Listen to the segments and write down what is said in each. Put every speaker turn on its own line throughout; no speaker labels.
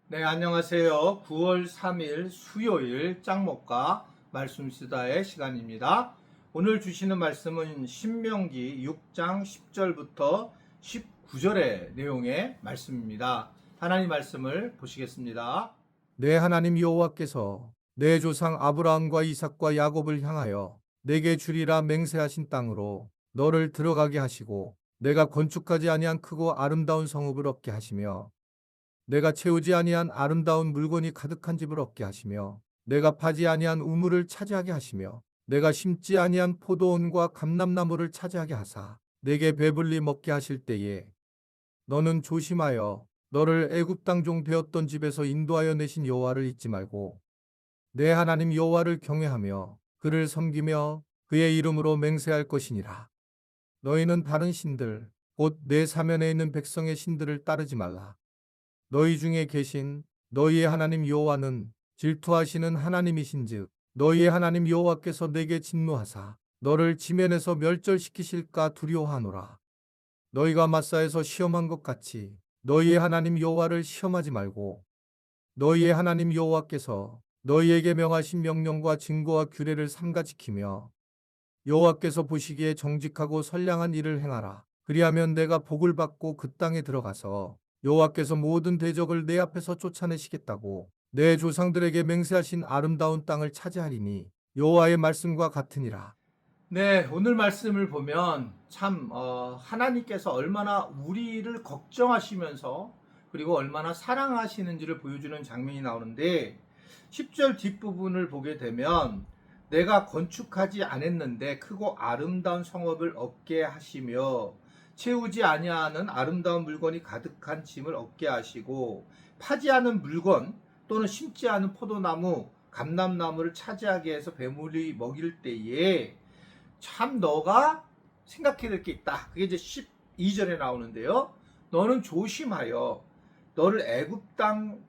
네, 안녕하세요. 9월 3일 수요일 짱목과 말씀 시다의 시간입니다. 오늘 주시는 말씀은 신명기 6장 10절부터 19절의 내용의 말씀입니다. 하나님 말씀을 보시겠습니다.
내 하나님 여호와께서 내 조상 아브라함과 이삭과 야곱을 향하여 내게 주리라 맹세하신 땅으로 너를 들어가게 하시고 내가 건축하지 아니한 크고 아름다운 성읍을 얻게 하시며 내가 채우지 아니한 아름다운 물건이 가득한 집을 얻게 하시며 내가 파지 아니한 우물을 차지하게 하시며 내가 심지 아니한 포도원과 감람나무를 차지하게 하사 내게 배불리 먹게 하실 때에 너는 조심하여 너를 애굽 땅 종 되었던 집에서 인도하여 내신 여호와를 잊지 말고 내 하나님 여호와를 경외하며 그를 섬기며 그의 이름으로 맹세할 것이니라. 너희는 다른 신들 곧 내 사면에 있는 백성의 신들을 따르지 말라. 너희 중에 계신 너희의 하나님 여호와는 질투하시는 하나님이신즉 너희의 하나님 여호와께서 내게 진노하사 너를 지면에서 멸절시키실까 두려워하노라. 너희가 마사에서 시험한 것 같이 너희의 하나님 여호와를 시험하지 말고 너희의 하나님 여호와께서 너희에게 명하신 명령과 증거와 규례를 삼가 지키며 여호와께서 보시기에 정직하고 선량한 일을 행하라. 그리하면 내가 복을 받고 그 땅에 들어가서 여호와께서 모든 대적을 내 앞에서 쫓아내시겠다고 내 조상들에게 맹세하신 아름다운 땅을 차지하리니 여호와의 말씀과 같으니라.
네, 오늘 말씀을 보면 참 하나님께서 얼마나 우리를 걱정하시면서 그리고 얼마나 사랑하시는지를 보여주는 장면이 나오는데 10절 뒷부분을 보게 되면 내가 건축하지 않았는데 크고 아름다운 성읍을 얻게 하시며 채우지 아니하는 아름다운 물건이 가득한 짐을 얻게 하시고 파지 않은 물건 또는 심지 않은 포도나무, 감람나무를 차지하게 해서 배물이 먹일 때에 참 너가 생각해야 될 게 있다. 그게 이제 12절에 나오는데요. 너는 조심하여 너를 애굽 땅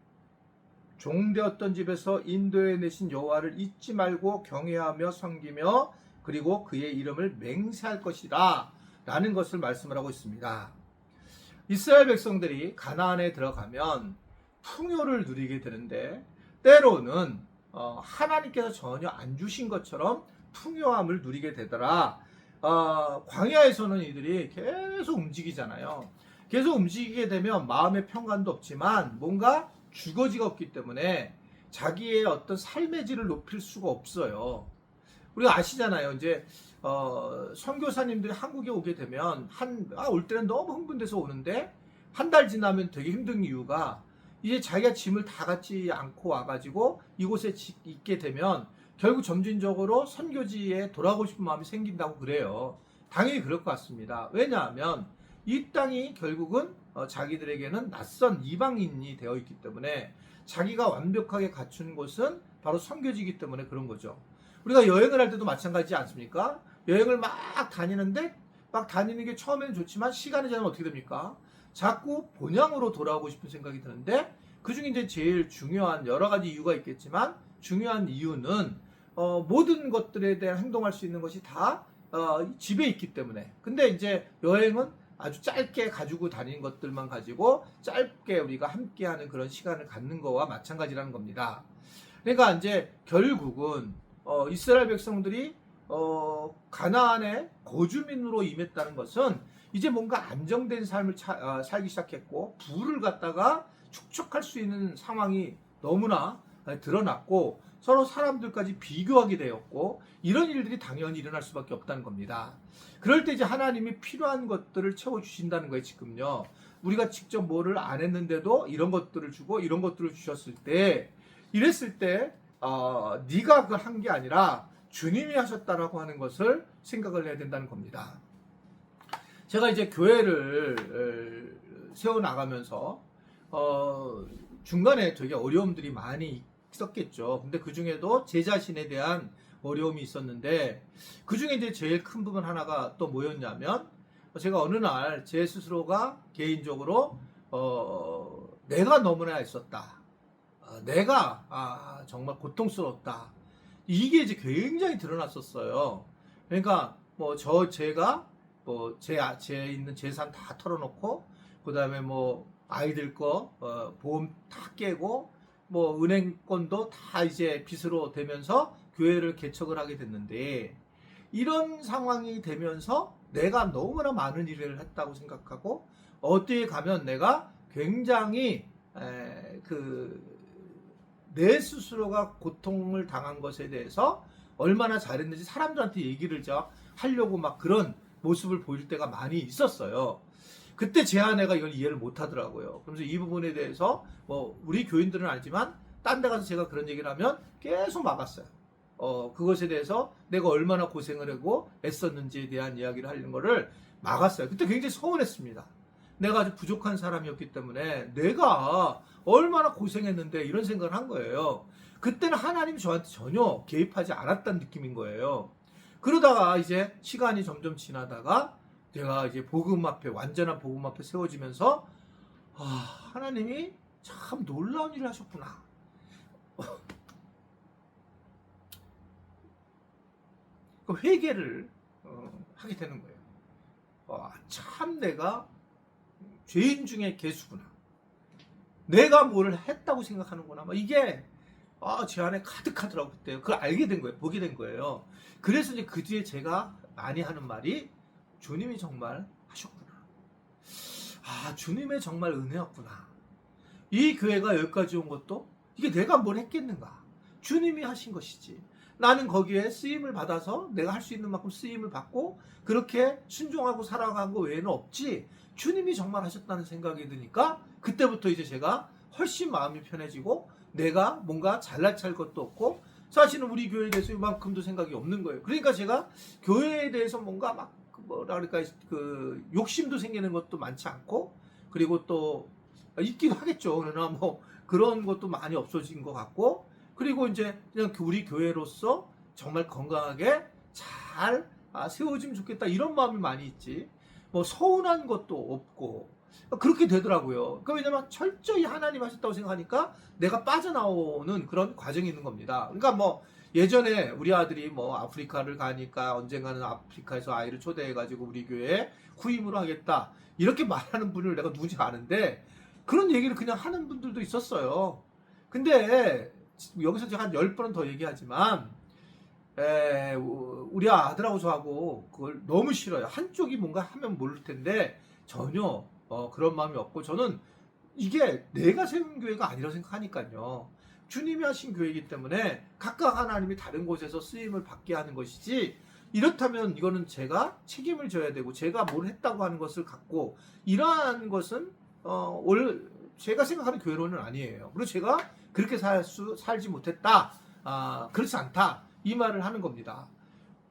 종되었던 집에서 인도해 내신 여호와를 잊지 말고 경외하며 섬기며 그리고 그의 이름을 맹세할 것이다 라는 것을 말씀을 하고 있습니다. 이스라엘 백성들이 가나안에 들어가면 풍요를 누리게 되는데 때로는 하나님께서 전혀 안 주신 것처럼 풍요함을 누리게 되더라. 광야에서는 이들이 계속 움직이잖아요. 계속 움직이게 되면 마음의 평안도 없지만 뭔가 주거지가 없기 때문에 자기의 어떤 삶의 질을 높일 수가 없어요. 우리가 아시잖아요. 이제 선교사님들이 한국에 오게 되면 올 때는 너무 흥분돼서 오는데 한 달 지나면 되게 힘든 이유가 이제 자기가 짐을 다 갖지 않고 와가지고 이곳에 있게 되면 결국 점진적으로 선교지에 돌아가고 싶은 마음이 생긴다고 그래요. 당연히 그럴 것 같습니다. 왜냐하면 이 땅이 결국은 자기들에게는 낯선 이방인이 되어 있기 때문에 자기가 완벽하게 갖춘 곳은 바로 선교지이기 때문에 그런 거죠. 우리가 여행을 할 때도 마찬가지지 않습니까? 여행을 막 다니는데 막 다니는 게 처음에는 좋지만 시간이 지나면 어떻게 됩니까? 자꾸 본향으로 돌아오고 싶은 생각이 드는데 그중에 이제 제일 중요한 여러 가지 이유가 있겠지만 중요한 이유는 모든 것들에 대한 행동할 수 있는 것이 다 집에 있기 때문에. 근데 이제 여행은 아주 짧게 가지고 다니는 것들만 가지고 짧게 우리가 함께하는 그런 시간을 갖는 거와 마찬가지라는 겁니다. 그러니까 이제 결국은 이스라엘 백성들이 가나안의 거주민으로 임했다는 것은 이제 뭔가 안정된 삶을 살기 시작했고 부를 갖다가 축적할 수 있는 상황이 너무나 드러났고 서로 사람들까지 비교하게 되었고 이런 일들이 당연히 일어날 수밖에 없다는 겁니다. 그럴 때 이제 하나님이 필요한 것들을 채워주신다는 거예요. 지금요. 우리가 직접 뭐를 안 했는데도 이런 것들을 주고 이런 것들을 주셨을 때 이랬을 때 네가 그걸 한 게 아니라 주님이 하셨다라고 하는 것을 생각을 해야 된다는 겁니다. 제가 이제 교회를 세워나가면서 중간에 되게 어려움들이 많이 있었겠죠. 근데 그 중에도 제 자신에 대한 어려움이 있었는데 그 중에 이제 제일 큰 부분 하나가 또 뭐였냐면 제가 어느 날 제 스스로가 개인적으로 내가 너무나 있었다. 내가 정말 고통스러웠다. 이게 이제 굉장히 드러났었어요. 그러니까 제가 제 있는 재산 다 털어놓고 그다음에 아이들 거 보험 다 깨고 뭐 은행권도 다 이제 빚으로 되면서 교회를 개척을 하게 됐는데, 이런 상황이 되면서 내가 너무나 많은 일을 했다고 생각하고 어디에 가면 내가 굉장히 내 스스로가 고통을 당한 것에 대해서 얼마나 잘했는지 사람들한테 얘기를 하려고 막 그런 모습을 보일 때가 많이 있었어요. 그때 제 아내가 이걸 이해를 못 하더라고요. 그래서 이 부분에 대해서 뭐 우리 교인들은 알지만 딴 데 가서 제가 그런 얘기를 하면 계속 막았어요. 그것에 대해서 내가 얼마나 고생을 하고 애썼는지에 대한 이야기를 하는 거를 막았어요. 그때 굉장히 서운했습니다. 내가 아주 부족한 사람이었기 때문에 내가 얼마나 고생했는데 이런 생각을 한 거예요. 그때는 하나님이 저한테 전혀 개입하지 않았다는 느낌인 거예요. 그러다가 이제 시간이 점점 지나다가 내가 이제 복음 앞에, 완전한 복음 앞에 세워지면서 하나님이 참 놀라운 일을 하셨구나. 그 회개를 하게 되는 거예요. 참 내가 죄인 중에 개수구나. 내가 뭘 했다고 생각하는구나. 이게 제 안에 가득하더라고. 그때 그걸 알게 된 거예요. 보게 된 거예요. 그래서 이제 그 뒤에 제가 많이 하는 말이 주님이 정말 하셨구나. 주님의 정말 은혜였구나. 이 교회가 여기까지 온 것도 이게 내가 뭘 했겠는가. 주님이 하신 것이지. 나는 거기에 쓰임을 받아서 내가 할 수 있는 만큼 쓰임을 받고 그렇게 순종하고 살아간 거 외에는 없지. 주님이 정말 하셨다는 생각이 드니까 그때부터 이제 제가 훨씬 마음이 편해지고 내가 뭔가 잘날 찰 것도 없고 사실은 우리 교회에 대해서 이만큼도 생각이 없는 거예요. 그러니까 제가 교회에 대해서 뭔가 막 뭐라 그럴까 욕심도 생기는 것도 많지 않고 그리고 또 있기도 하겠죠. 그러나 뭐 그런 것도 많이 없어진 것 같고 그리고 이제 그냥 우리 교회로서 정말 건강하게 잘 세워지면 좋겠다 이런 마음이 많이 있지. 뭐 서운한 것도 없고 그렇게 되더라고요. 그러니까 왜냐면 철저히 하나님 하셨다고 생각하니까 내가 빠져나오는 그런 과정이 있는 겁니다. 그러니까 뭐 예전에 우리 아들이 뭐 아프리카를 가니까 언젠가는 아프리카에서 아이를 초대해가지고 우리 교회에 후임으로 하겠다 이렇게 말하는 분을 내가 누군지 아는데 그런 얘기를 그냥 하는 분들도 있었어요. 근데 여기서 제가 한 10번은 더 얘기하지만 우리 아들하고 저하고 그걸 너무 싫어요. 한쪽이 뭔가 하면 모를 텐데 전혀 그런 마음이 없고 저는 이게 내가 세운 교회가 아니라고 생각하니까요. 주님이 하신 교회이기 때문에 각각 하나님이 다른 곳에서 쓰임을 받게 하는 것이지 이렇다면 이거는 제가 책임을 져야 되고 제가 뭘 했다고 하는 것을 갖고 이러한 것은 제가 생각하는 교회론은 아니에요. 그리고 제가 그렇게 살지 못했다. 그렇지 않다. 이 말을 하는 겁니다.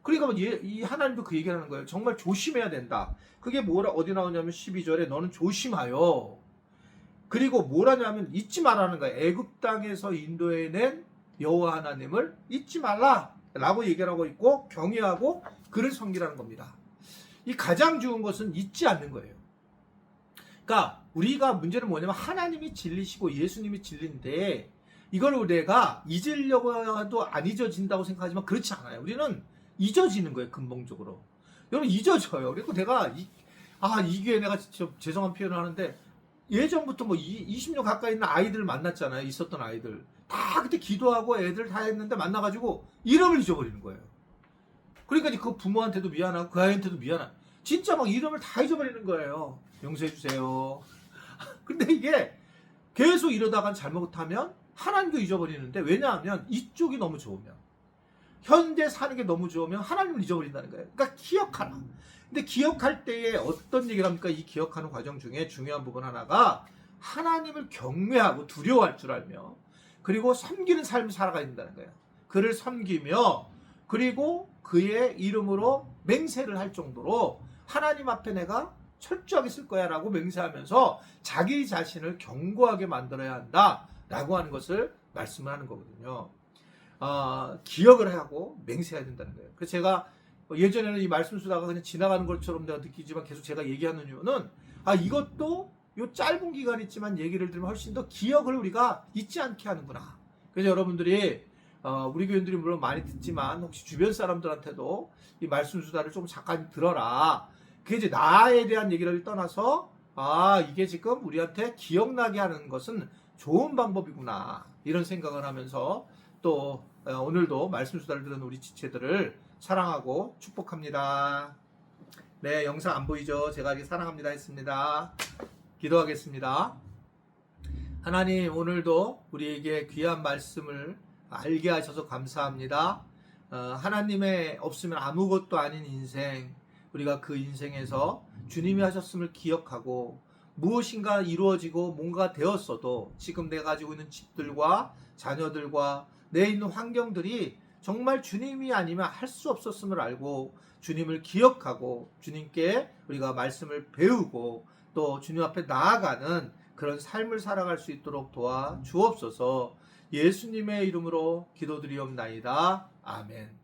그러니까 이 하나님도 그 얘기를 하는 거예요. 정말 조심해야 된다. 그게 어디 나오냐면 12절에 너는 조심하여. 그리고 뭐라냐면 잊지 말라는 거예요. 애굽 땅에서 인도해낸 여호와 하나님을 잊지 말라라고 얘기를 하고 있고 경외하고 그를 섬기라는 겁니다. 이 가장 좋은 것은 잊지 않는 거예요. 그러니까 우리가 문제는 뭐냐면 하나님이 진리시고 예수님이 진리인데 이걸 내가 잊으려고 해도 안 잊어진다고 생각하지만 그렇지 않아요. 우리는 잊어지는 거예요. 근본적으로. 여러분 잊어져요. 그리고 내가 이 교회 내가 진짜 죄송한 표현을 하는데 예전부터 뭐 20년 가까이 있는 아이들을 만났잖아요. 있었던 아이들. 다 그때 기도하고 애들 다 했는데 만나가지고 이름을 잊어버리는 거예요. 그러니까 그 부모한테도 미안하고 그 아이한테도 미안하고 진짜 막 이름을 다 잊어버리는 거예요. 용서해주세요. 근데 이게 계속 이러다가 잘못하면 하나님도 잊어버리는데 왜냐하면 이쪽이 너무 좋으면 현재 사는 게 너무 좋으면 하나님을 잊어버린다는 거예요. 그러니까 기억하라. 근데 기억할 때에 어떤 얘기를 합니까? 이 기억하는 과정 중에 중요한 부분 하나가 하나님을 경외하고 두려워할 줄 알며 그리고 섬기는 삶을 살아가야 된다는 거예요. 그를 섬기며 그리고 그의 이름으로 맹세를 할 정도로 하나님 앞에 내가 철저하게 쓸 거야 라고 맹세하면서 자기 자신을 견고하게 만들어야 한다 라고 하는 것을 말씀을 하는 거거든요. 기억을 하고 맹세해야 된다는 거예요. 그래서 제가 예전에는 이 말씀 쓰다가 그냥 지나가는 것처럼 내가 느끼지만 계속 제가 얘기하는 이유는 이것도 요 짧은 기간 있지만 얘기를 들으면 훨씬 더 기억을 우리가 잊지 않게 하는구나. 그래서 여러분들이 우리 교인들이 물론 많이 듣지만 혹시 주변 사람들한테도 이 말씀 수다를 좀 잠깐 들어라. 그게 이제 나에 대한 얘기를 떠나서 아, 이게 지금 우리한테 기억나게 하는 것은 좋은 방법이구나. 이런 생각을 하면서 또 오늘도 말씀 수다를 들은 우리 지체들을 사랑하고 축복합니다. 네, 영상 안 보이죠? 제가 이렇게 사랑합니다 했습니다. 기도하겠습니다. 하나님, 오늘도 우리에게 귀한 말씀을 알게 하셔서 감사합니다. 하나님의 없으면 아무것도 아닌 인생, 우리가 그 인생에서 주님이 하셨음을 기억하고 무엇인가 이루어지고 뭔가 되었어도 지금 내가 가지고 있는 집들과 자녀들과 내 있는 환경들이 정말 주님이 아니면 할 수 없었음을 알고 주님을 기억하고 주님께 우리가 말씀을 배우고 또 주님 앞에 나아가는 그런 삶을 살아갈 수 있도록 도와 주옵소서. 예수님의 이름으로 기도드리옵나이다. 아멘.